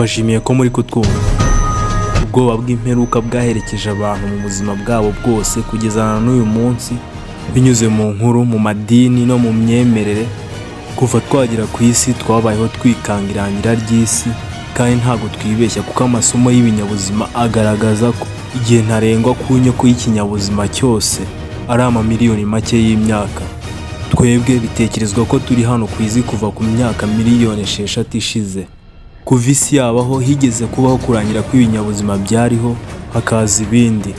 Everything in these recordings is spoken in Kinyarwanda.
tubashimiye ko muri kutwumva. Ubwoba bw'imperuka bwaherekeje abantu mu buzima bwabo bwose kugeza na n'uyu munsi, binyuze mu nkuru, mu madini no mu myemerere. Kuva twagera ku isi twabayeho twikanga irangira ry'isi, kandi ntabwo twibeshya kuko amasomo y'ibinyabuzima agaragaza ko igihe ntarengwa ku nyoko y'ikinyabuzima cyose ari amamiliyoni make y'imyaka. Twebwe bitekerezwa ko turi hano ku isi kuva ku myaka miliyoni 6 ishize. Kuva isi yabaho higeze kubaho kurangira kw'ibinyabuzima byariho hakaza ibindi.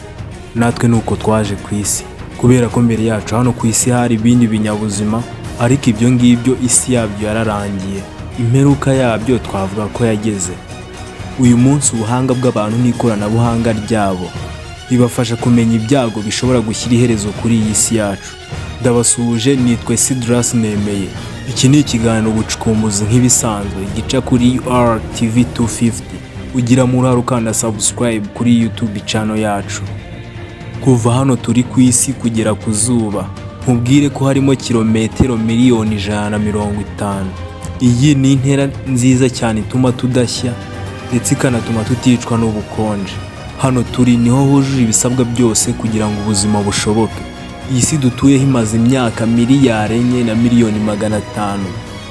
Natwe nuko twaje ku isi, kubera ko mbere yacu hano ku isi hari ibindi binyabuzima, ariko ibyo ngibyo isi yabyo yararangiye. Imperuka yabyo twavuga ko yageze. Uyu munsi ubuhanga bw'abantu n'ikoranabuhanga ryabo bibafasha kumenya ibyago bishobora gushyira iherezo kuri iyi si yacu. Ndabasuhuje, nitwe Sidras Nemeye. Iki ni ikiganiro ubucukumbuzi nk'ibisanzwe gica kuri RTV 250. Ugira muri ukanda subscribe kuri YouTube channel yacu. Kuva hano turi ku isi kugera ku zuba, nkubwire ko harimo kilometero miliyoni 150. Iyi ni intera nziza cyane ituma tudashya ndetse ikanatuma tuticwa n'ubukonje. Hano turi niho hujuje ibisabwa byose kugira ngo ubuzima bushoboke. Iyi si dutuyeho imaze imyaka miliyari 4 na miliyoni 500.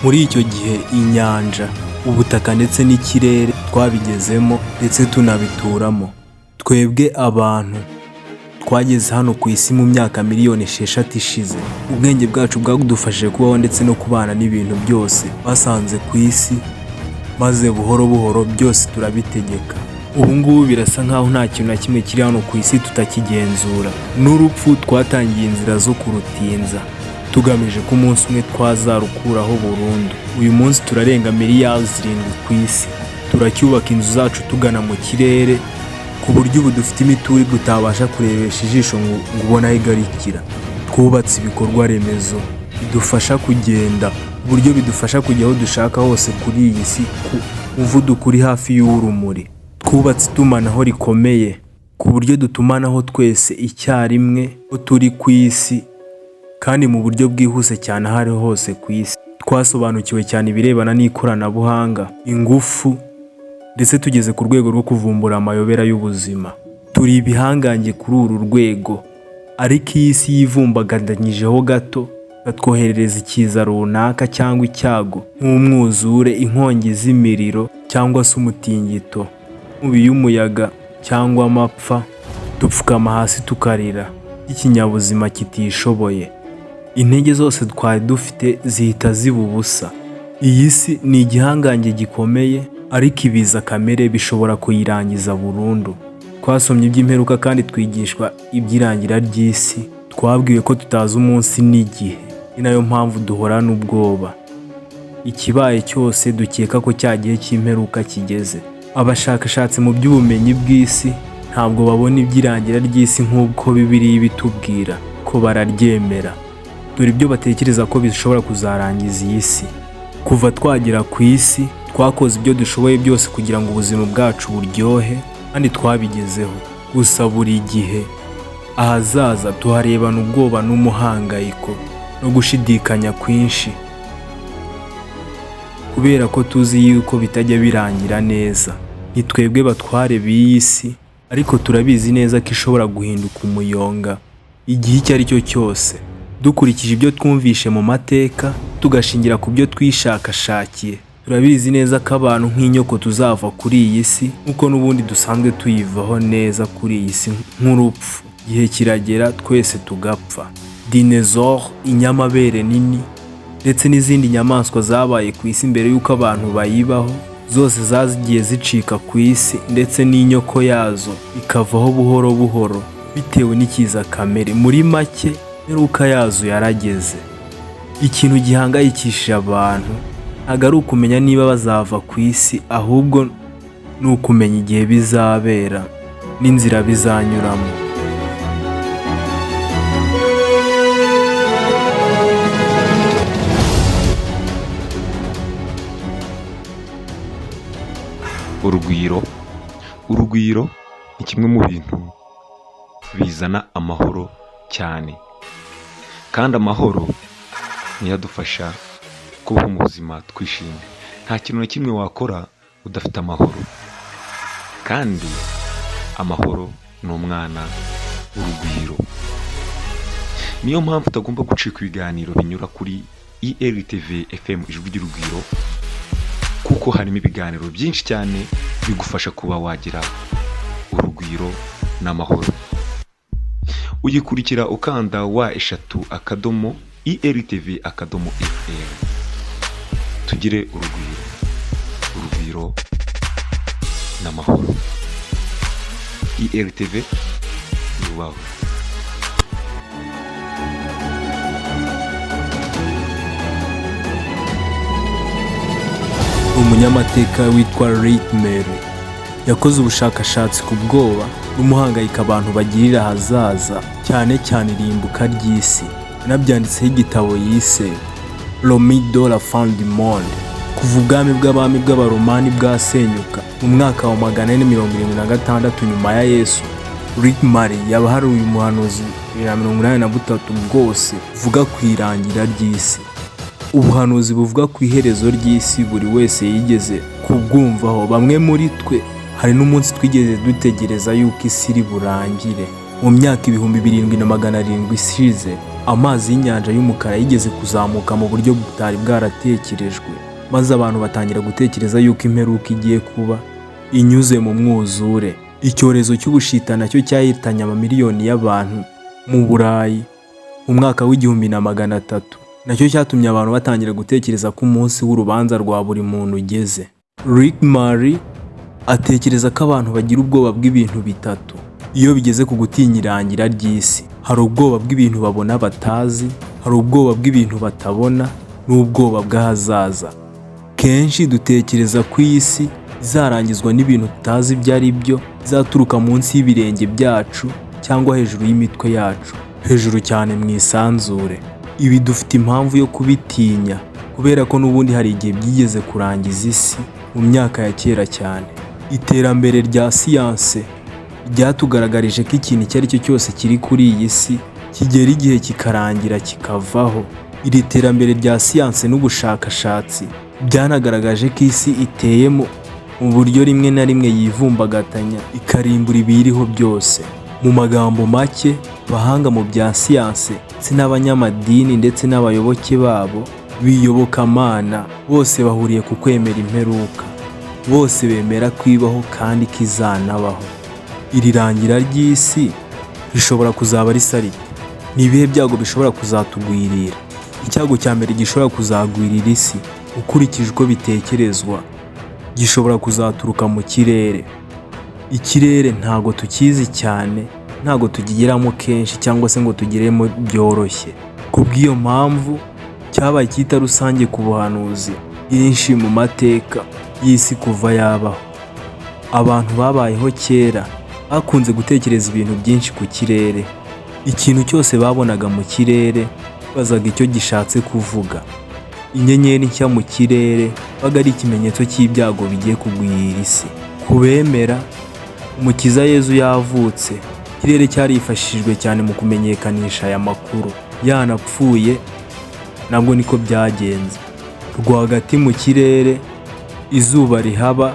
Muri icyo gihe inyanja, ubutaka ndetse n'ikirere twabigezemo ndetse tunabituramo. Twebwe abantu twageze hano ku isi mu myaka miliyoni 6 ishize. Ubwenge bwacu bwadufashije kubaho ndetse no kubana n'ibintu byose basanze ku isi, maze buhoro buhoro byose turabitegeka. Ubu ngubu birasa nkaho nta kintu na kimwe kiri hano ku isi tutakigenzura. N'urupfu twatangiye inzira zo kurutinza, tugamije ko umunsi umwe twazarukuraho burundu. Uyu munsi turarenga miliyari 7 ku isi. Turacyubaka inzu zacu tugana mu kirere, ku buryo ubu dufite imiturirwa utabasha kurebesha ijisho ngo ubone aho igarukira. Twubatse ibikorwa remezo bidufasha kugenda, uburyo bidufasha kujya aho dushaka hose kuri iyi si ku muvuduko uri hafi y'urumuri. Twubatse itumanaho rikomeye ku buryo dutumanaho twese icyarimwe ko turi ku isi, kandi mu buryo bwihuse cyane aho ari hose ku isi. Twasobanukiwe cyane ibirebana n'ikoranabuhanga, ingufu, ndetse tugeze ku rwego rwo kuvumbura amayobera y'ubuzima. Turi ibihangange kuri uru rwego, ariko iyi si yivumbagandanyijeho gato batwoherereza ikiza runaka cyangwa icyago nk'umwuzure, inkongi z'imiriro cyangwa se umutingito, inkubi y'umuyaga cyangwa amapfa. Dupfukama hasi tukarira ikinyabuzima kitishoboye. Intege zose twari dufite zihita ziba ubusa. Iyi si ni igihangange gikomeye, ariko ibiza kamere bishobora kuyirangiza burundu. Twasomye iby'imperuka kandi twigishwa iby'irangira ry'isi. Twabwiwe ko tutazi umunsi n'igihe, ni nayo mpamvu duhorana ubwoba. Ikibaye cyose dukeka ko cya gihe cy'imperuka kigeze. Abashakashatsi mu by'ubumenyi bw'isi ntabwo babona iby'irangira ry'isi nk'uko Bibiliya ibitubwira, ko bararyemera. Dore ibyo batekereza ko bishobora kuzarangiza iyi si. Kuva twagera ku isi twakoze ibyo dushoboye byose kugira ngo ubuzima bwacu buryohe, kandi twabigezeho. Gusa buri gihe ahazaza tuharebana ubwoba n'umuhangayiko no gushidikanya kwinshi, kubera ko tuzi yuko bitajya birangira neza. Ni twebwe batware b'iyi si, ariko turabizi neza ko ishobora guhinduka umuyonga igihe icyo ari cyo cyose. Dukurikije ibyo twumvishe mu mateka, tugashingira ku byo twishakashakiye, turabizi neza ko abantu nk'inyoko tuzava kuri iyi si, nk'uko n'ubundi dusanzwe tuyivaho neza kuri iyi si nk'urupfu. Igihe kiragera twese tugapfa. Dinosaur, inyamabere nini, ndetse n'izindi nyamaswa zabaye ku isi mbere y'uko abantu bayibaho, zose zagiye zicika ku isi, ndetse n'inyoko yazo ikavaho buhoro buhoro bitewe n'ikiza kamere. Muri make imperuka yazo yarageze. Ikintu gihangayikishije abantu ntabwo ari ukumenya niba bazava ku isi, ahubwo ni ukumenya igihe bizabera n'inzira bizanyuramo. Urugwiro ni kimwe mu bintu bizana amahoro cyane, kandi amahoro niyo adufasha kubaho mu buzima twishimye. Nta kintu na kimwe wakora udafite amahoro, kandi amahoro ni umwana w'urugwiro. Niyo mpamvu utagomba gucika ibiganiro binyura kuri ELTV FM ijwi ry'urugwiro, kuko harimo ibiganiro byinshi cyane bigufasha kuba wagira urugwiro n'amahoro. Ugikurikira ukanda *ELTV_FM. Tugire urugwiro n'amahoro. ELTV yubaho. Umunyamateka witwa Rick Mary yakoze ubushakashatsi ku bwoba n'umuhangayiko abantu bagirira ahazaza, cyane cyane irimbuka ry'isi. Yanabyanditseho igitabo yise L'Homme de la Fin du Monde, kuva ubwami bw'abami bw'abaromani bwasenyuka mu mwaka wa 476 nyuma ya Yesu. Rick Mary yabaharuye umuhanuzi 183 bwose buvuga ku irangira ry'isi. Ubuhanuzi buvuga ku iherezo ry'isi buri wese yigeze kubwumvaho. Bamwe muri twe hari n'umunsi twigeze dutegereza yuko isi iri burangire. Mu myaka 2700 ishize, amazi y'inyanja y'umukara yigeze kuzamuka mu buryo butari bwaratekerejwe, maze abantu batangira gutekereza yuko imperuka igiye kuba inyuze mu mwuzure. Icyorezo cy'ubushita nacyo cyahitanye amamiliyoni y'abantu mu Burayi mu mwaka w'1300. Nacyo cyatumye abantu batangira gutekereza ko umunsi w'urubanza rwa buri muntu ugeze. Rick Mary atekereza ko abantu bagira ubwoba bw'ibintu bitatu iyo bigeze ku gutinya irangira ry'isi. Hari ubwoba bw'ibintu babona batazi, hari ubwoba bw'ibintu batabona, n'ubwoba bw'ahazaza. Kenshi dutekereza ko isi izarangizwa n'ibintu tutazi ibyo ari byo, izaturuka munsi y'ibirenge byacu cyangwa hejuru y'imitwe yacu, hejuru cyane mu isanzure. Ibi dufite impamvu yo kubitinya, kubera ko n'ubundi hari igihe byigeze kurangiza isi mu myaka ya kera cyane. Iterambere rya siyanse ryatugaragarije ko ikintu icyo ari cyo cyose kiri kuri iyi si kigera igihe kikarangira kikavaho. Iri terambere rya siyanse n'ubushakashatsi byanagaragaje ko isi iteyemo mu buryo rimwe na rimwe yivumbagatanya ikarimbura ibiriho byose. Mu magambo make, abahanga mu bya siyanse ndetse n'abanyamadini ndetse n'abayoboke babo b'iyobokamana bose bahuriye ku kwemera imperuka. Bose bemera kwibaho kandi kizanabaho. Iri rangira ry'isi rishobora kuzaba risa rite? Ni ibihe byago bishobora kuzatugwirira? Icyago cya mbere gishobora kuzagwirira isi ukurikije uko bitekerezwa gishobora kuzaturuka mu kirere. Ikirere ntago tukizi cyane, ntago tugigeramo kenshi cyangwa se ngo tugeremo byoroshye. Kubw'iyo mpamvu cyabaye cyita rusange ku buhanuzi bwinshi mu mateka y'isi kuva yabaho. Abantu babayeho kera bakunze gutekereza ibintu byinshi ku kirere. Ikintu cyose babonaga mu kirere bazaga icyo gishatse kuvuga. Inyenyeri nshya mu kirere baga ari ikimenyetso cy'ibyago bigiye kugwirira isi. Kubemera Umukiza Yezu yavutse, ikirere cyarifashishijwe cyane mu kumenyekanisha aya makuru. Yanapfuye nabwo niko byagenze. Rwagati mu kirere izuba rihaba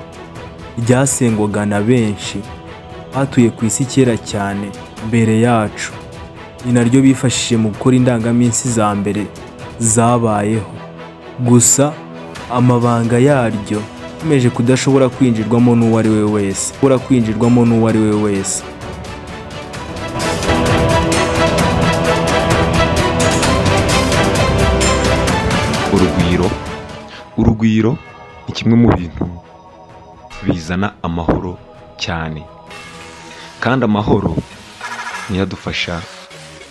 ryasengwaga na benshi batuye ku isi kera cyane mbere yacu. Ni naryo bifashishije mu gukora indangaminsi za mbere zabayeho. Gusa amabanga yaryo akomeje kudashobora kwinjirwamo n'uwo ari we wese. Urugwiro ni kimwe mu bintu bizana amahoro cyane, kandi amahoro niyo adufasha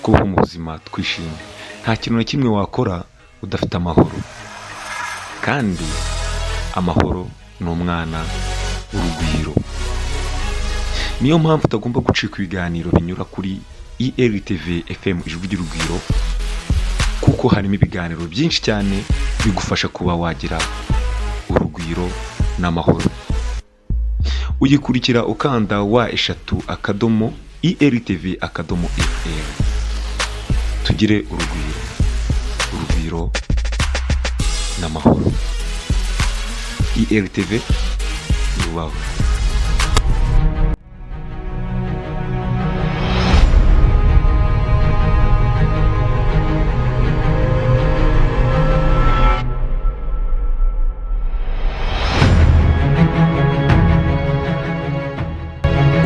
kubaho mu buzima twishimye. Nta kintu na kimwe wakora udafite amahoro, kandi amahoro ni umwana w'urugwiro. Niyo mpamvu utagomba gucika ibiganiro binyura kuri ELTV FM ijwi ry'urugwiro, kuko harimo ibiganiro byinshi cyane bigufasha kuba wagira urugwiro n'amahoro. Ugikurikira ukanda *ELTV_FM. Tugire urugwiro n'amahoro. ELTV wawe.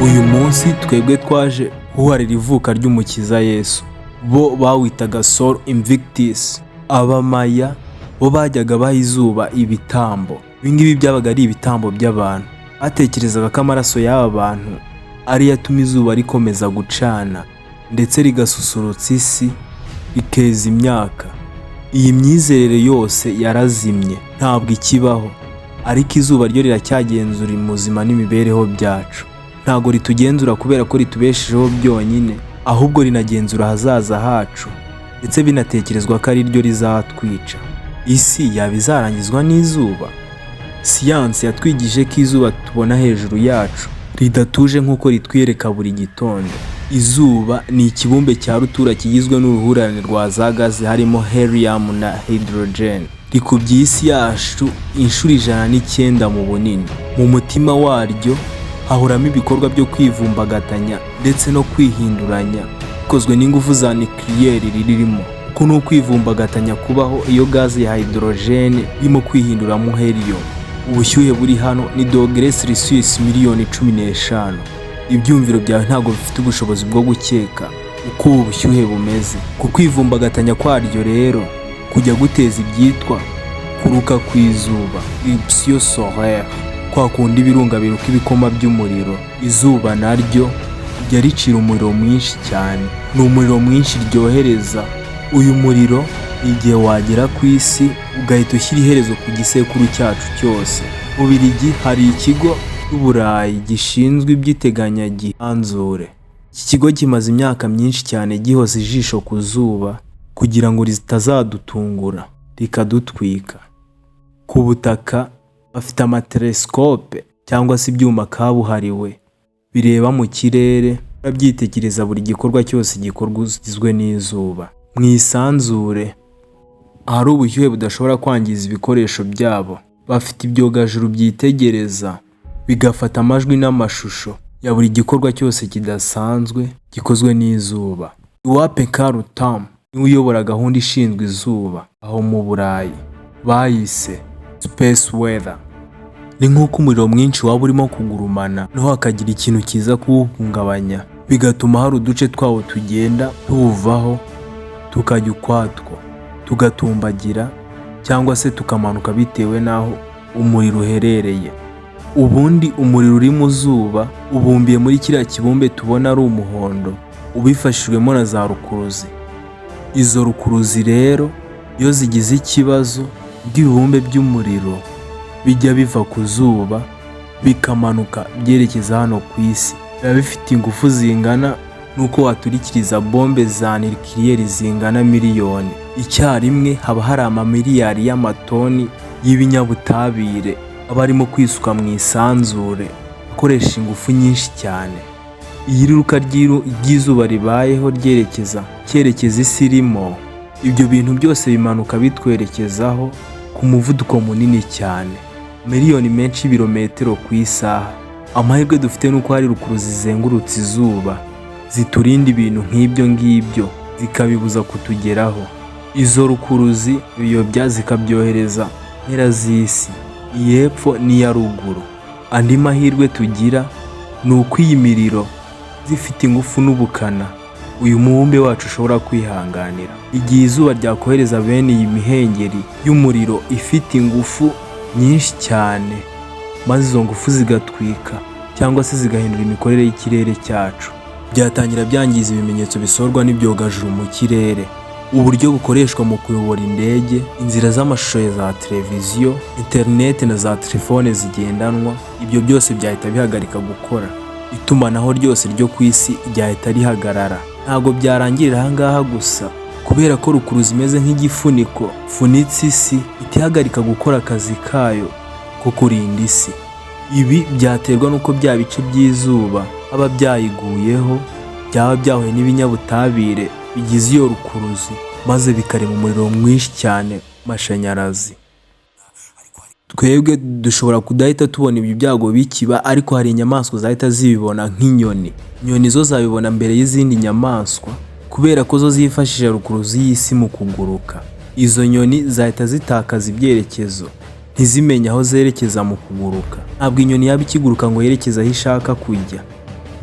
Uyu munsi twebwe twaje guharira ivuka ry'umukiza Yesu. Bo bawitaga Sol Invictus. Abamaya bo bajyaga baha izuba ibitambo. Ibingibi byabaga ari ibitambo by'abantu. Batekerezaga ko amaraso y'aba bantu ari yatuma izuba rikomeza gucana ndetse rigasusurutsa isi rikeza imyaka. Iyi myizerere yose yarazimye, ntabwo ikibaho, ariko izuba ryo riracyagenzura ubuzima n'imibereho byacu. Ntabwo ritugenzura kubera ko ritubeshejeho byonyine, ahubwo rinagenzura ahazaza hacu, ndetse binatekerezwa ko ari ryo rizatwica. Isi yaba izarangizwa n'izuba? Siyansi yatwigije ko izuba tubona hejuru yacu ridatuje nk'uko ritwiyereka buri gitondo. Izuba ni ikibumbe cya rutura kigizwe n'uruhurirane rwa za gazi harimo helium na hydrogen. Rikubye isi yacu inshuro 109 mu bunini. Mu mutima waryo hahoramo ibikorwa byo kwivumbagatanya ndetse no kwihinduranya bikozwe n'ingufu za nucleaire ririmo. Uku ni ukwivumbagatanya kubaho iyo gazi ya hydrogen irimo kwihinduramo helium. Ubushyuhe buri hano ni dogere Celsius miliyoni 15. Ibyumviro byawe ntabwo bifite ubushobozi bwo gukeka uko ubu bushyuhe bumeze. Ku kwivumbagatanya kwaryo rero kujya guteza ibyitwa kuruka kw'izuba, eruption solaire, kwa kundi ibirunga biruka ibikoma by'umuriro. Izuba naryo rijya ricira umuriro mwinshi cyane. Ni umuriro mwinshi ryohereza. Uyu muriro igihe wagera ku isi ugahita ushyira iherezo ku gisekuru cyacu cyose. Mu Bubiligi hari ikigo cy'Uburayi gishinzwe iby'iteganyagihanzure. Iki kigo kimaze imyaka myinshi cyane gihoza ijisho ku zuba kugira ngo ritazadutungura rikadutwika. Ku butaka bafite amatelescope cyangwa se ibyuma kabuhariwe bireba mu kirere, babyitegereza buri gikorwa cyose gikorwa n'izuba. Mu isanzure ahari ubushyuhe budashobora kwangiza ibikoresho byabo, bafite ibyogajuru byitegereza bigafata amajwi n'amashusho ya buri gikorwa cyose kidasanzwe gikozwe n'izuba. Iwape Karutam niwe uyobora gahunda ishinzwe izuba aho mu Burayi, bayise Space Weather. Ni nk'uko umuriro mwinshi waba urimo kugurumana noneho hakagira ikintu kiza kuwuhungabanya, bigatuma hari uduce twawo tugenda tuwuvaho tukajya ukwatwo, tugatumbagira cyangwa se tukamanuka bitewe n'aho umuriro uherereye. Ubundi umuriro uri mu zuba ubumbiye muri kiriya kibumbe tubona ari umuhondo, ubifashijwemo na za rukuruzi. Izo rukuruzi rero iyo zigize ikibazo by'ibibumbe by'umuriro bijya biva ku zuba bikamanuka byerekeza hano ku isi, biba bifite ingufu zingana nuko waturikiriza bombe za nucleaire zingana miliyoni. Icyarimwe haba hari amamiliyari y'amatoni y'ibinyabutabire aba arimo kwisuka mu isanzure akoresha ingufu nyinshi cyane. Iyi riruka ry'izuba ribayeho cyerekeza isi irimo, ibyo bintu byose bimanuka bitwerekezaho ku muvuduko munini cyane, miliyoni menshi y'ibirometero ku isaha. Amahirwe dufite nuko hari rukuruzi zizengurutse izuba ziturinda ibintu nk'ibyo ngibyo zikabibuza kutugeraho. Izo rukuruzi biyobya zikabyohereza mpera z'isi, iy'epfo n'iya ruguru. Andi mahirwe tugira ni uko iyi miriro zifite ingufu n'ubukana uyu mubumbe wacu ushobora kwihanganira. Igihe izuba ryakohereza bene iyi mihengeri y'umuriro ifite ingufu nyinshi cyane, maze izo ngufu zigatwika cyangwa se zigahindura imikorere y'ikirere cyacu, byatangira byangiza ibimenyetso bisorwa n'ibyogajuru mu kirere. Uburyo bukoreshwa mu kuyobora indege, inzira z'amashusho ya za televiziyo, interineti na za telefone zigendanwa, ibyo byose byahita bihagarika gukora. Itumanaho ryose ryo ku isi ryahita rihagarara. Ntabwo byarangirira ahangaha gusa, kubera ko rukuruzi imeze nk'igifuniko funitse isi itihagarika gukora akazi kayo ko kurinda isi. Ibi byaterwa n'uko bya bice by'izuba aba byayiguyeho byaba byahuye n'ibinyabutabire bigize iyo rukuruzi, maze bikarema umuriro mwinshi cyane w'amashanyarazi. twebwe dushobora kudahita tubona ibyo byago bikiba, ariko hari inyamaswa zahita zibibona nk'inyoni. Inyoni zo zabibona mbere y'izindi nyamaswa kubera ko zo zifashisha rukuruzi y'isi mu kuguruka. Izo nyoni zahita zitakaza ibyerekezo, ntizimenya aho zerekeza mu kuguruka. Ntabwo inyoni yaba ikiguruka ngo yerekeze aho ishaka kujya.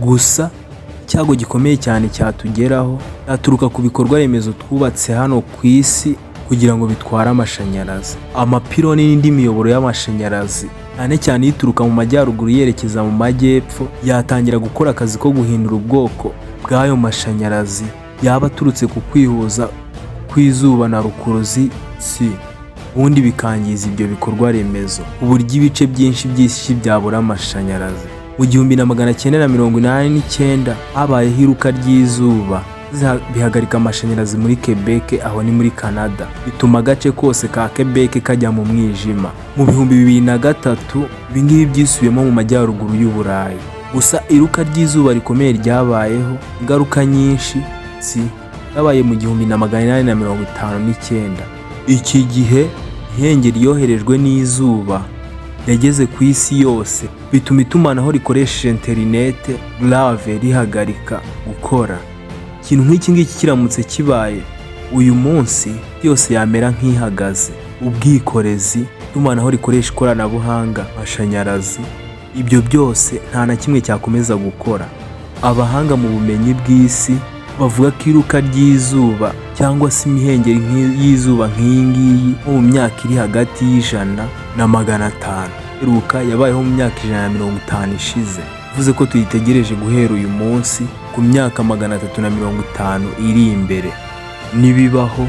Gusa icyago gikomeye cyane cyatugeraho cyaturuka ku bikorwa remezo twubatse hano ku isi kugira ngo bitware amashanyarazi. Amapironi n'indi miyoboro y'amashanyarazi cyane cyane ituruka mu majyaruguru yerekeza mu majyepfo yatangira gukora akazi ko guhindura ubwoko bw'ayo mashanyarazi yaba aturutse ku kwihuza kw'izuba na rukuruzi si, ubundi bikangiza ibyo bikorwa remezo, uburyo ibice byinshi by'isi byabura amashanyarazi. Mu 1989 habayeho iruka ry'izuba bihagarika amashanyarazi muri Quebec, aho ni muri Canada, bituma agace kose ka Quebec kajya mu mwijima. Mu 2003 ibingibi byisubiyemo mu majyaruguru y'Uburayi. Gusa iruka ry'izuba rikomeye ryabayeho ingaruka nyinshi yabaye mu 1859. Iki gihe ihengeri yoherejwe n'izuba yageze ku isi yose, bituma itumanaho rikoresheje interinete grave rihagarika gukora. Ikintu nk'iki ngiki kiramutse kibaye uyu munsi yose yamera nk'ihagaze. Ubwikorezi, itumanaho rikoresha ikoranabuhanga, amashanyarazi, ibyo byose nta na kimwe cyakomeza gukora. Abahanga mu bumenyi bw'isi bavuga ko iruka ry'izuba cyangwa se imihengeri y'izuba nk'iyi ngiyi mu myaka iri hagati y'100 na 500. Iruka yabayeho mu myaka 150 ishize, bivuze ko tuyitegereje guhera uyu munsi ku myaka 350 iri imbere. Nibibaho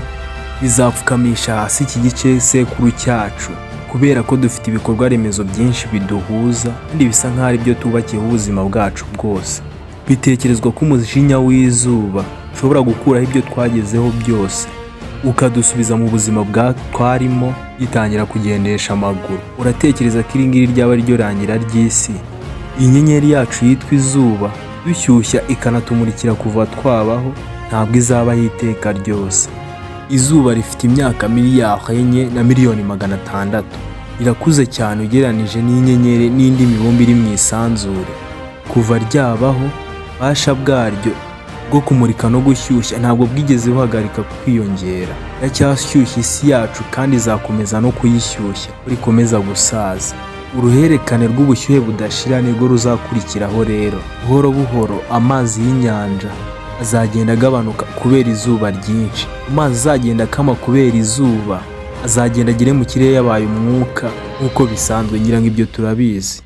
bizapfukamisha hasi iki gice sekuru cyacu, kubera ko dufite ibikorwa remezo byinshi biduhuza kandi bisa nk'aho ari byo tubakiyeho ubuzima bwacu bwose. Bitekerezwa ko umujinya w'izuba ushobora gukuraho ibyo twagezeho byose ukadusubiza mu buzima twarimo gitangira kugendesha amaguru. Uratekereza ko iri ngiri ryaba ryo rangira ry'isi? Inyenyeri yacu yitwa izuba dushyushya ikanatumurikira kuva twabaho, ntabwo izabaho iteka ryose. Izuba rifite imyaka miliyari 4 na miliyoni 600. Irakuze cyane ugereranije n'inyenyeri n'indi mibumbe iri mu isanzure. Kuva ryabaho, ububasha bwaryo bwo kumurika no gushyushya ntabwo bwigeze buhagarika kwiyongera. Iracyashyushya isi yacu kandi izakomeza no kuyishyushya rikomeza gusaza. Uruhererekane rw'ubushyuhe budashira nirwo ruzakurikiraho rero. Buhoro buhoro amazi y'inyanja azagenda agabanuka kubera izuba ryinshi. Amazi azagenda akama kubera izuba azagenda agere mu kirere yabaye umwuka nk'uko bisanzwe, ngira ngo ibyo turabizi.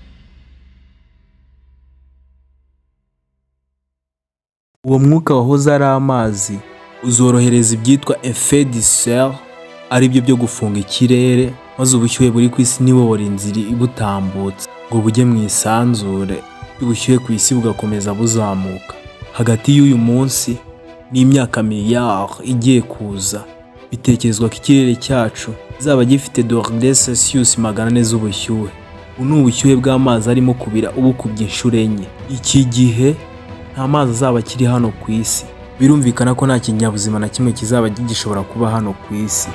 Uwo mwuka wahoze ari amazi uzorohereza ibyitwa effet de serre, ari byo byo gufunga ikirere, maze ubushyuhe buri ku isi nibobora inzira ibutambutse ngo bujye mu isanzure. Ubushyuhe ku isi bugakomeza buzamuka. Hagati y'uyu munsi n'imyaka miliyari igiye kuza, bitekerezwa ko ikirere cyacu kizaba gifite degrees Celsius 400 z'ubushyuhe. Ubu ni ubushyuhe bw'amazi arimo kubira ubukubye inshuro 4. Iki gihe nta mazi azaba akiri hano ku isi. Birumvikana ko nta kinyabuzima na kimwe kizaba gishobora kuba hano ku isi.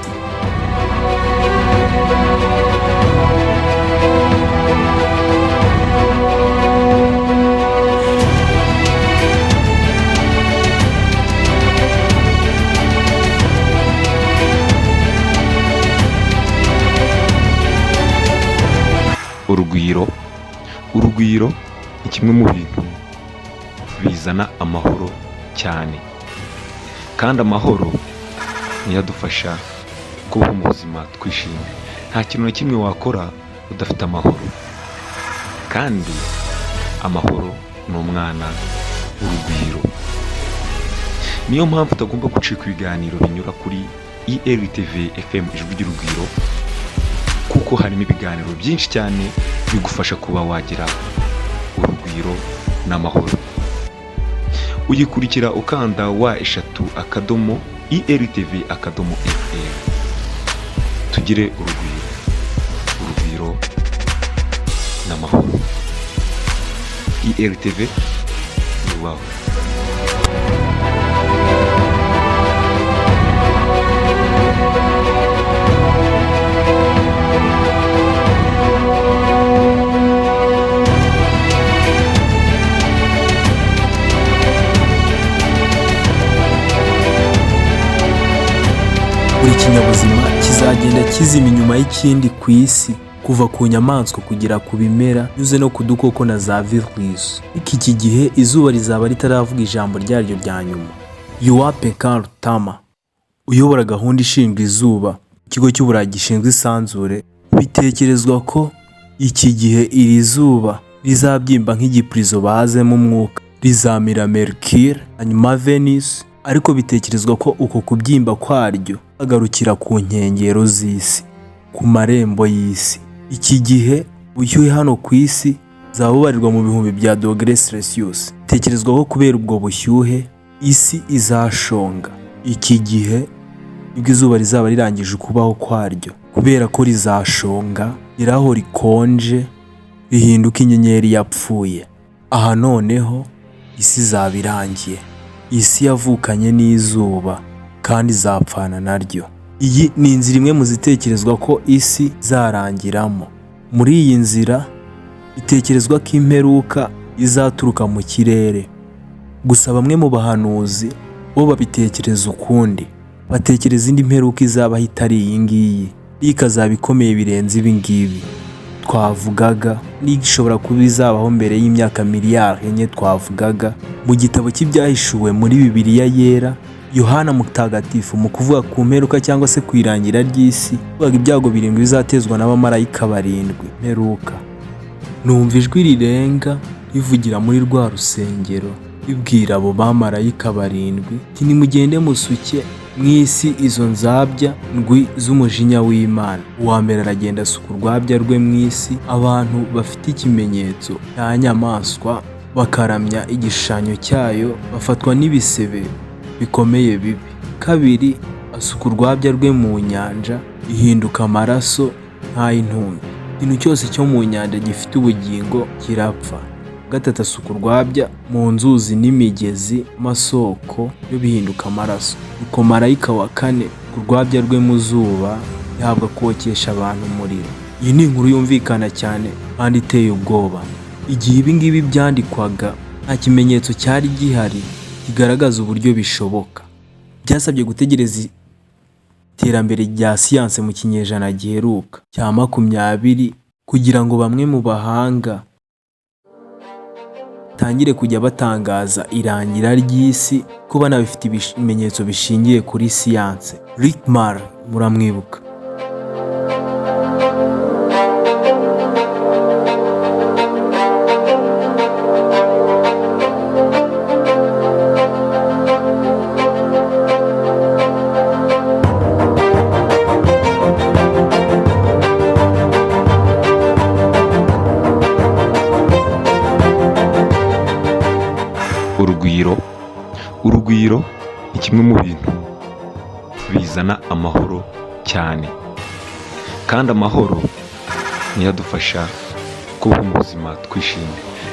Urugwiro ni kimwe mu bintu bizana amahoro cyane, kandi amahoro niyo adufasha kubaho mu buzima twishimye. Nta kintu na kimwe wakora udafite amahoro, kandi amahoro ni umwana w'urugwiro. Niyo mpamvu utagomba gucika ibiganiro binyura kuri ELTV FM ijwi ry'urugwiro, kuko harimo ibiganiro byinshi cyane bigufasha kuba wagira urugwiro n'amahoro. Uyikurikira ukanda *ELTV_FM. Tugire urugwiro n'amahoro. ELTV yubaho. kinyabuzima kizagenda kizima inyuma y'ikindi ku isi, kuva ku nyamaswa kugera ku bimera, nyuze no ku dukoko na za virusi. Iki gihe izuba rizaba ritaravuga ijambo ryaryo rya nyuma. Yuape Karutama, uyobora gahunda ishinzwe izuba, ikigo cy'Uburayi gishinzwe isanzure, bitekerezwa ko iki gihe iri zuba rizabyimba nk'igipurizo bazemo umwuka, rizamira Mercure hanyuma Venus, ariko bitekerezwa ko uko kubyimba kwaryo agarukira ku nkengero z'isi, ku marembo y'isi. Iki gihe ubushyuhe hano ku isi zabubarirwa mu bihumbi bya dogere Celsius. Bitekerezwa ko kubera ubwo bushyuhe isi izashonga. Iki gihe nibwo izuba rizaba rirangije ukubaho kwaryo, kubera ko rizashonga iraho rikonje rihinduka inyenyeri yapfuye. Aha noneho isi izaba irangiye. Isi yavukanye n'izuba kandi izapfana naryo. Iyi ni inzira imwe mu zitekerezwa ko isi izarangiramo. Muri iyi nzira itekerezwa ko imperuka izaturuka mu kirere. Gusa bamwe mu bahanuzi bo babitekereza ukundi. Batekereza indi mperuka izabaho itari iyi ngiyi, ikazaba ikomeye birenze ibi ngibi twavugaga, n'igishobora kuba izabaho mbere y'imyaka miliyari 4 twavugaga. Mu gitabo cy'ibyahishuwe muri Bibiliya yera, Yohana Mutagatifu mu kuvuga ku mperuka cyangwa se ku irangira ry'isi, avuga ibyago 7 bizatezwa n'abamarayika 7. Mperuka numva ijwi rirenga rivugira muri rwa rusengero ribwira abo bamarayika 7 ati nimugende musuke mw'isi izo nzabya ndwi z'umujinya w'Imana. Uwa mbere aragenda asuka urwabya rwe mw'isi, abantu bafite ikimenyetso cya nyamaswa bakaramya igishushanyo cyayo, bafatwa n'ibisebe bikomeye bibi. Kabiri asuka urwabya rwe mu nyanja, ihinduka amaraso nk'ay'intumbi. Ikintu cyose cyo mu nyanja gifite ubugingo kirapfa. Gatatu asuka urwabya mu nzuzi n'imigezi, amasoko yo bihinduka amaraso. Uko marayika wa 4 urwabya rwe mu zuba yahabwa kokesha abantu umuriro. Iyi ni inkuru yumvikana cyane kandi iteye ubwoba. Igihe ibi ngibi byandikwaga nta kimenyetso cyari gihari kigaragaza uburyo bishoboka. Byasabye gutegereza iterambere rya siyanse mu kinyejana giheruka cya 20 kugira ngo bamwe mu bahanga tangire kujya batangaza irangira ry'isi ko banabifite ibimenyetso bishingiye kuri siyanse. Rick Marr muramwibuka. Urugwiro ni kimwe mu bintu bizana amahoro cyane, kandi amahoro niyo adufasha kubaho mu buzima twishimye.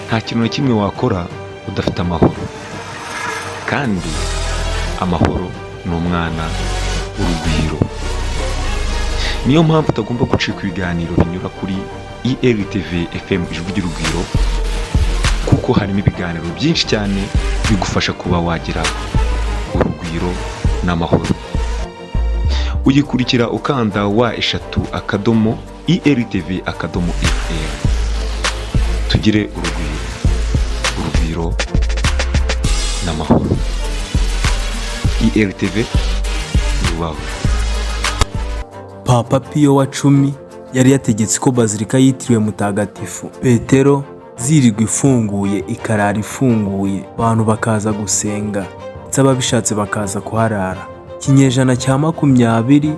Nta kintu na kimwe wakora udafite amahoro, kandi amahoro ni umwana w'urugwiro. Niyo mpamvu utagomba gucika ibiganiro binyura kuri ELTV FM ijwi ry'urugwiro, kuko harimo ibiganiro byinshi cyane bigufasha kuba wagira urugwiro n'amahoro. Ugikurikira ukanda wa3.ELTV.FM. Tugire urugwiro n'amahoro. ELTV yubaho. Papa Pio wa 10 yari yategetse ko bazilika yitiriwe Mutagatifu Petero zirirwa ifunguye, ikarara ifunguye, abantu bakaza gusenga ndetse ababishatse bakaza kuharara. Ikinyejana cya 20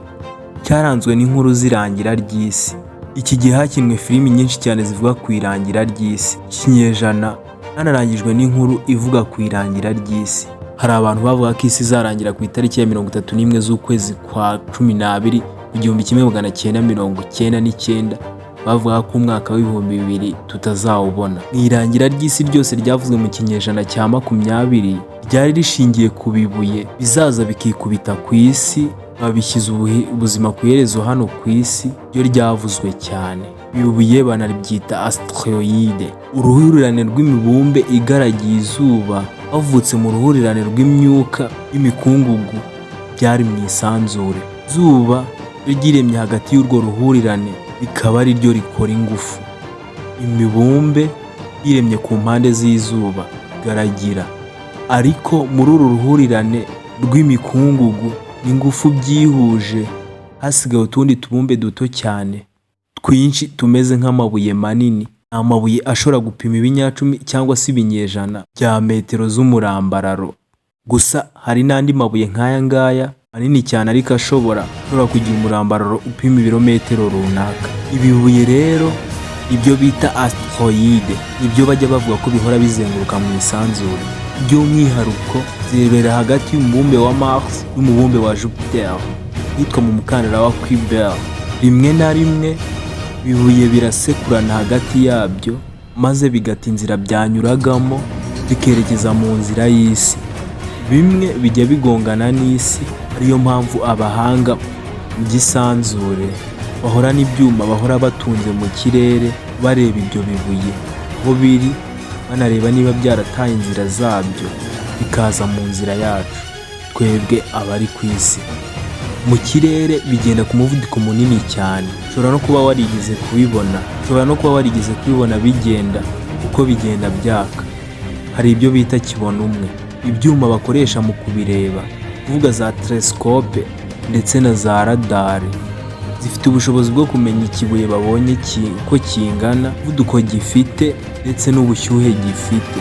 cyaranzwe n'inkuru zirangira ry'isi. Iki gihe hakinwe filimi nyinshi cyane zivuga ku irangira ry'isi. Ikinyejana hanarangijwe n'inkuru ivuga ku irangira ry'isi. Hari abantu bavuga ko isi izarangira ku itariki ya 31 z'ukwezi kwa 12 mu 1999. Bavuga ko umwaka w'ibihumbi 2000 tutazawubona. Irangira ry'isi ryose ryavuzwe mu kinyejana cya 20 ryari rishingiye ku bibuye bizaza bikikubita ku isi, babishyize ubuzima ku iherezo hano ku isi, ryo ryavuzwe cyane. Ibibuye banaribyita asteroide, uruhurirane rw'imibumbe igaragiye izuba bavutse mu ruhurirane rw'imyuka y'imikungugu byari mu isanzure. izuba ryo ryiremye hagati y'urwo ruhurirane rikaba ari ryo rikora ingufu. Imibumbe yiremye ku mpande z'izuba igaragira, ariko muri uru ruhurirane rw'imikungugu n'ingufu byihuje hasigaye utundi tubumbe duto cyane twinshi tumeze nk'amabuye manini. Amabuye ashobora gupima ibinyacumi cyangwa se ibinyejana bya metero z'umurambararo. Gusa hari n'andi mabuye nk'aya ngaya manini cyane ariko ashobora kugira umurambararo upima ibirometero runaka. Ibibuye rero ibyo bita asteroide nibyo bajya bavuga ko bihora bizenguruka mu isanzure, by'umwihariko zirebera hagati y'umubumbe wa Mars n'umubumbe wa Jupiter hitwa mu mukandara wa Kuiper. Rimwe na rimwe ibibuye birasekurana hagati yabyo maze bigata inzira byanyuragamo bikerekeza mu nzira y'isi. Bimwe bijya bigongana n'isi, ariyo mpamvu abahanga mu by'isanzure bahorana ibyuma bahora batunze mu kirere bareba ibyo bibuye aho biri, banareba niba byarataye inzira zabyo bikaza mu nzira yacu twebwe abari ku isi. Mu kirere bigenda ku muvuduko munini cyane. Ushobora no kuba warigeze kubibona bigenda uko bigenda byaka. Hari ibyo bita kibona umwe, ibyuma bakoresha mu kubireba, kuvuga za telescope ndetse na za radari. Zifite ubushobozi bwo kumenya ikibuye babonye uko kingana, umuvuduko gifite ndetse n'ubushyuhe gifite.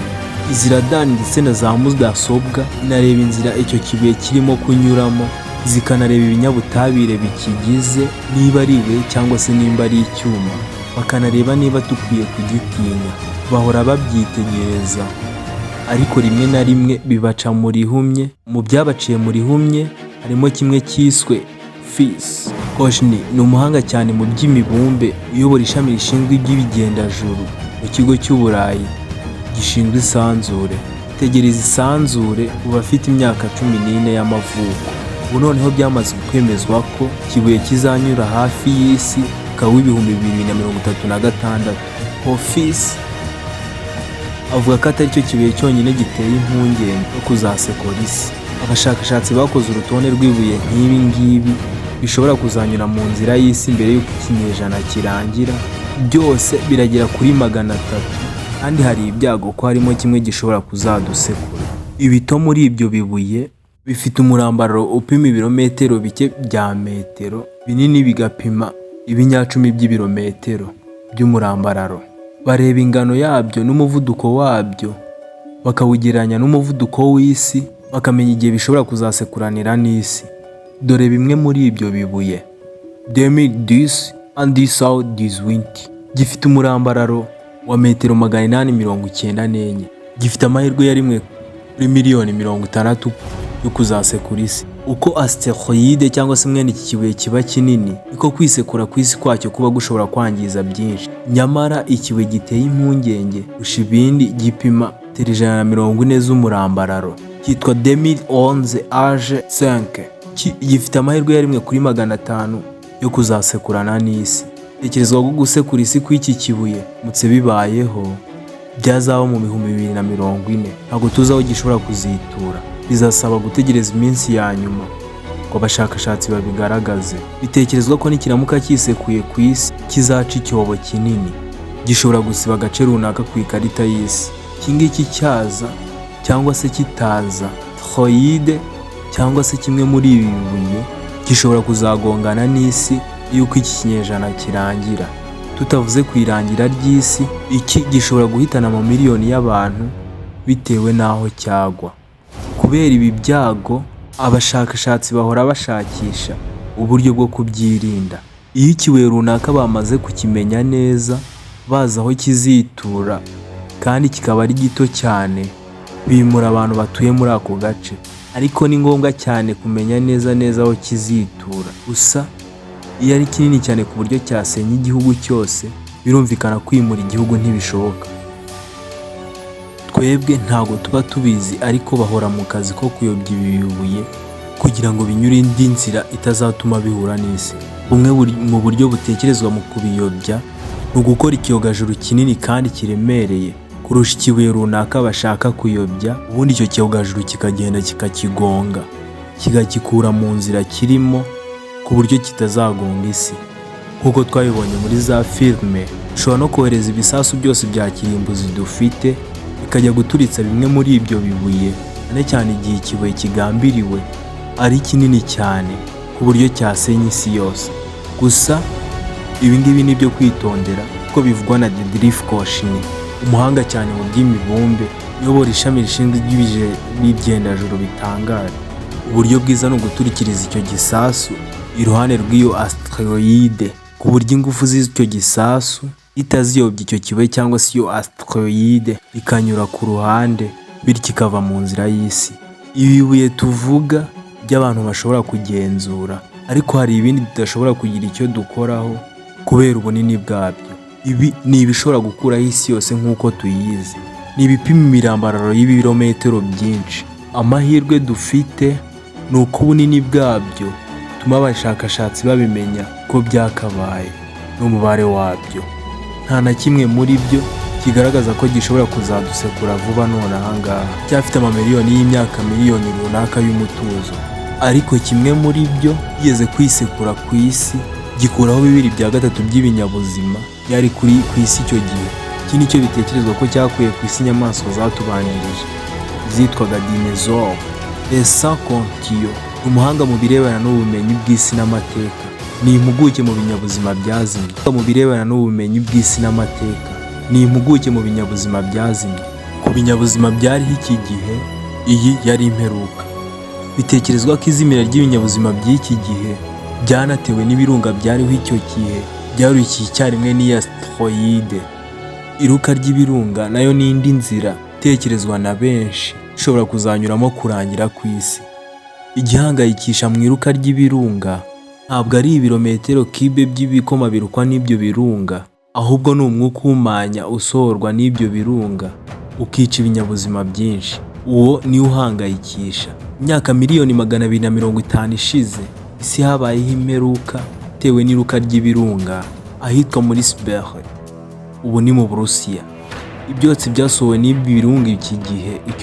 Izi radari ndetse na za mudasobwa inareba inzira icyo kibuye kirimo kunyuramo, zikanareba ibinyabutabire bikigize, niba ari ibuye cyangwa se nimba ari icyuma, bakanareba niba dukwiye kugitinya. Bahora babyitegereza, ariko rimwe na rimwe bibaca mu rihumye. Mu byabaciye mu rihumye harimo kimwe cyiswe FIS. Koshni ni umuhanga cyane mu by'imibumbe uyobora ishami rishinzwe iby'ibigendajuru mu kigo cy'Uburayi gishinzwe isanzure. Tegereza isanzure uba afite imyaka 14 y'amavuko. Ubu noneho byamaze kwemezwa ko ikibuye kizanyura hafi y'isi ukaba w'ibihumbi 2036. Office avuga ko atari cyo kibuye cyonyine giteye impungenge yo kuzasekora isi. Abashakashatsi bakoze urutonde rw'ibuye nk'ibi ngibi bishobora kuzanyura mu nzira y'isi mbere y'uko ikinyejana kirangira. Byose biragera kuri 300, kandi hari ibyago ko harimo kimwe gishobora kuzadusekura. Ibito muri ibyo bibuye bifite umurambararo upima ibirometero bike bya metero, binini bigapima ibinyacumi by'ibirometero by'umurambararo. Bareba ingano yabyo n'umuvuduko wabyo, bakawugereranya n'umuvuduko w'isi, bakamenya igihe bishobora kuzasekuranira n'isi. Dore bimwe muri ibyo bibuye: 2010 and 2018 gifite umurambararo wa metero 894. Gifite amahirwe ya rimwe kuri miliyoni 60 yo kuzasekura isi. Uko asteroide cyangwa se mwene iki kibuye kiba kinini, niko kwisekura ku isi kwacyo kuba gushobora kwangiza byinshi. Nyamara ikibuye giteye impungenge kurusha ibindi gipima metero 140 z'umurambararo, cyitwa 2011 Age 5. Gifite amahirwe ya rimwe kuri 500 yo kuzasekurana n'isi. Tekerezwa ko gusekura isi kw'iki kibuye mutse bibayeho byazaba mu 2040. Ntabwo tuzi aho gishobora kuzitura. Bizasaba gutegereza iminsi ya nyuma ngo abashakashatsi babigaragaze. Bitekerezwa ko nikiramuka kisekuye ku isi kizaca icyobo kinini, gishobora gusiba agace runaka ku ikarita y'isi. Ikingiki cyaza cyangwa se kitaza, asteroide cyangwa se kimwe muri ibi bibuye gishobora kuzagongana n'isi yuko iki kinyejana kirangira. Tutavuze ku irangira ry'isi, iki gishobora guhitana mu miliyoni y'abantu bitewe n'aho cyagwa. Kubera ibi byago, abashakashatsi bahora bashakisha uburyo bwo kubyirinda. Iyo ikibuye runaka bamaze kukimenya neza, bazi aho kizitura kandi kikaba ari gito cyane, bimura abantu batuye muri ako gace. Ariko ni ngombwa cyane kumenya neza aho kizitura. Gusa iyo ari kinini cyane ku buryo cyasenya igihugu cyose, birumvikana kwimura igihugu ntibishoboka. Twebwe ntago tuba tubizi, ariko bahora mu kazi ko kuyobya ibi bibuye kugira ngo binyure indi nzira itazatuma bihura n'isi. Bumwe mu buryo butekerezwa mu kubiyobya ni ugukora ikiyogajuru kinini kandi kiremereye kurusha ikibuye runaka bashaka kuyobya, ubundi icyo kiyogajuru kikagenda kikakigonga, kigakikura mu nzira kirimo, ku buryo kitazagonga isi. Nk'uko twabibonye muri za filime, dushobora no kohereza ibisasu byose bya kirimbuzi dufite bikajya guturitsa bimwe muri ibyo bibuye, cyane cyane igihe ikibuye kigambiriwe ari kinini cyane ku buryo cyasenya isi yose. Gusa ibi ngibi ni ibyo kwitondera kuko bivugwa na Diedrich Koshny, umuhanga cyane mu by'imibumbe uyobora ishami rishinzwe n'ibyendajuru bitangaje. Uburyo bwiza ni uguturikiriza icyo gisasu iruhande rw'iyo asteroide ku buryo ingufu z'icyo gisasu itaziyobya icyo kibuye cyangwa se iyo asteroide ikanyura ku ruhande bityo ikava mu nzira y'isi. Ibi bibuye tuvuga by'abantu bashobora kugenzura, ariko hari ibindi tudashobora kugira icyo dukoraho kubera ubunini bwabyo. Ibi ni ibishobora gukuraho isi yose nk'uko tuyizi. Ni ibipima imirambararo y'ibirometero byinshi. Amahirwe dufite ni uko ubunini bwabyo bituma abashakashatsi babimenya ko byakabaye n'umubare wabyo. Nta na kimwe muri byo kigaragaza ko gishobora kuzadusekura vuba none ahangaha, cyafite amamiliyoni y'imyaka miliyoni runaka y'umutuzo. Ariko kimwe muri byo kigeze kwisekura ku isi gikuraho 2/3 by'ibinyabuzima byari ku isi icyo gihe. Iki nicyo bitekerezwa ko cyakuye ku isi inyamaswa zatubanjirije zitwaga dinosaures. Esa Kontio, umuhanga mu birebana n'ubumenyi bw'isi n'amateka, ni impuguke mu binyabuzima byazimye. Mu birebana n'ubumenyi bw'isi n'amateka, ni impuguke mu binyabuzima byazimye. Ku binyabuzima byariho iki gihe, iyi yari imperuka. Bitekerezwa ko izimira ry'ibinyabuzima by'iki gihe byanatewe n'ibirunga byariho icyo gihe byarukiye icyarimwe n'iyi asteroide. Iruka ry'ibirunga nayo ni indi nzira itekerezwa na benshi ishobora kuzanyuramo kurangira ku isi. Igihangayikisha mu iruka ry'ibirunga ntabwo ari ibirometero kibe by'ibikoma birukwa n'ibyo birunga, ahubwo ni umwuka uhumanya usohorwa n'ibyo birunga ukica ibinyabuzima byinshi. Uwo niwo uhangayikisha. Imyaka miliyoni 250 ishize, isi habayeho imperuka itewe n'iruka ry'ibirunga ahitwa muri Siberi, ubu ni mu Burusiya. Ibyotsi byasohowe n'ibi birunga icyo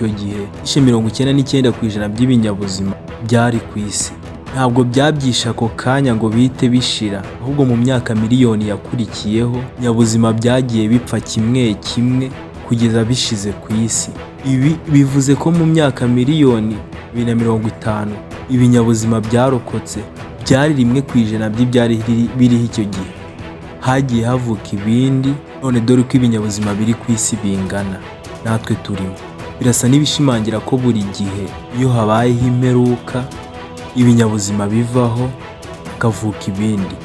gihe ishe 99% by'ibinyabuzima byari ku isi. Ntabwo byabyisha ako kanya ngo bihite bishira, ahubwo mu myaka miliyoni yakurikiyeho ibinyabuzima byagiye bipfa kimwe kimwe kugeza bishize ku isi. Ibi bivuze ko mu myaka miliyoni 250 ibinyabuzima byarokotse byari 1% by'ibyari biriho icyo gihe. Hagiye havuka ibindi, none dore ko ibinyabuzima biri ku isi bingana natwe turimo. Birasa n'ibishimangira ko buri gihe iyo habayeho imperuka ibinyabuzima bivaho hakavuka ibindi.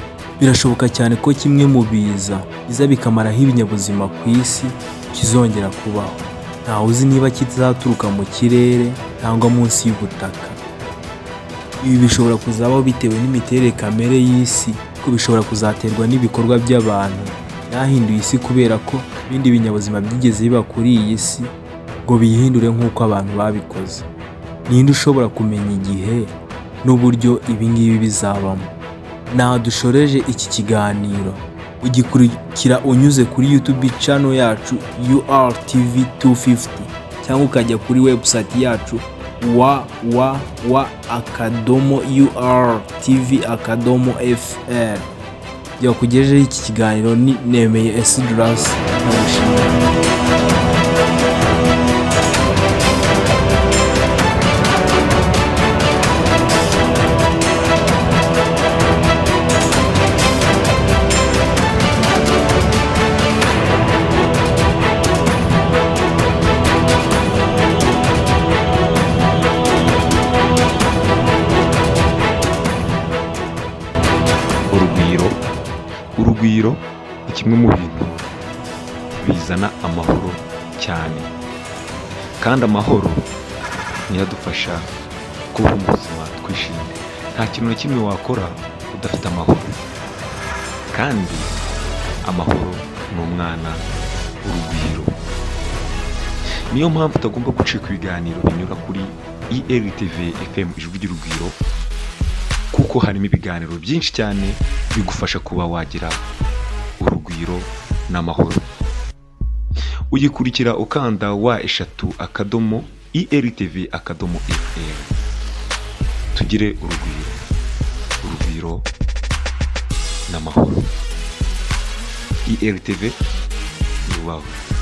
Birashoboka cyane ko kimwe mu biza bikamaraho ibinyabuzima ku isi kizongera kubaho. Ntawe uzi niba kizaturuka mu kirere cyangwa munsi y'ubutaka. Ibi bishobora kuzabaho bitewe n'imiterere kamere y'isi, ko bishobora kuzaterwa n'ibikorwa by'abantu byahinduye isi kubera ko ibindi binyabuzima byigeze biba kuri iyi si ngo biyihindure nk'uko abantu babikoze. Ninde ushobora kumenya igihe n'uburyo ibi ngibi bizabamo? Naho dushoreje iki kiganiro. Ugikurikira unyuze kuri YouTube channel yacu URTV250 cyangwa ukajya kuri website yacu www.urtv.fr. Byakugejeho iki kiganiro ni Nemeye Esdras. Urugwiro ni kimwe mu bintu bizana amahoro cyane, kandi amahoro niyo adufasha kuba mu buzima twishimye. Nta kintu na kimwe wakora udafite amahoro, kandi amahoro ni umwana w'urugwiro. Niyo mpamvu utagomba gucika ibiganiro binyura kuri IRTV FM ijwi ry'urugwiro, kuko harimo ibiganiro byinshi cyane bigufasha kuba wagira urugwiro n'amahoro. Ugikurikira ukanda wa3.IRTV.FM. Tugire urugwiro. urugwiro n'amahoro. IRTV yubahwe.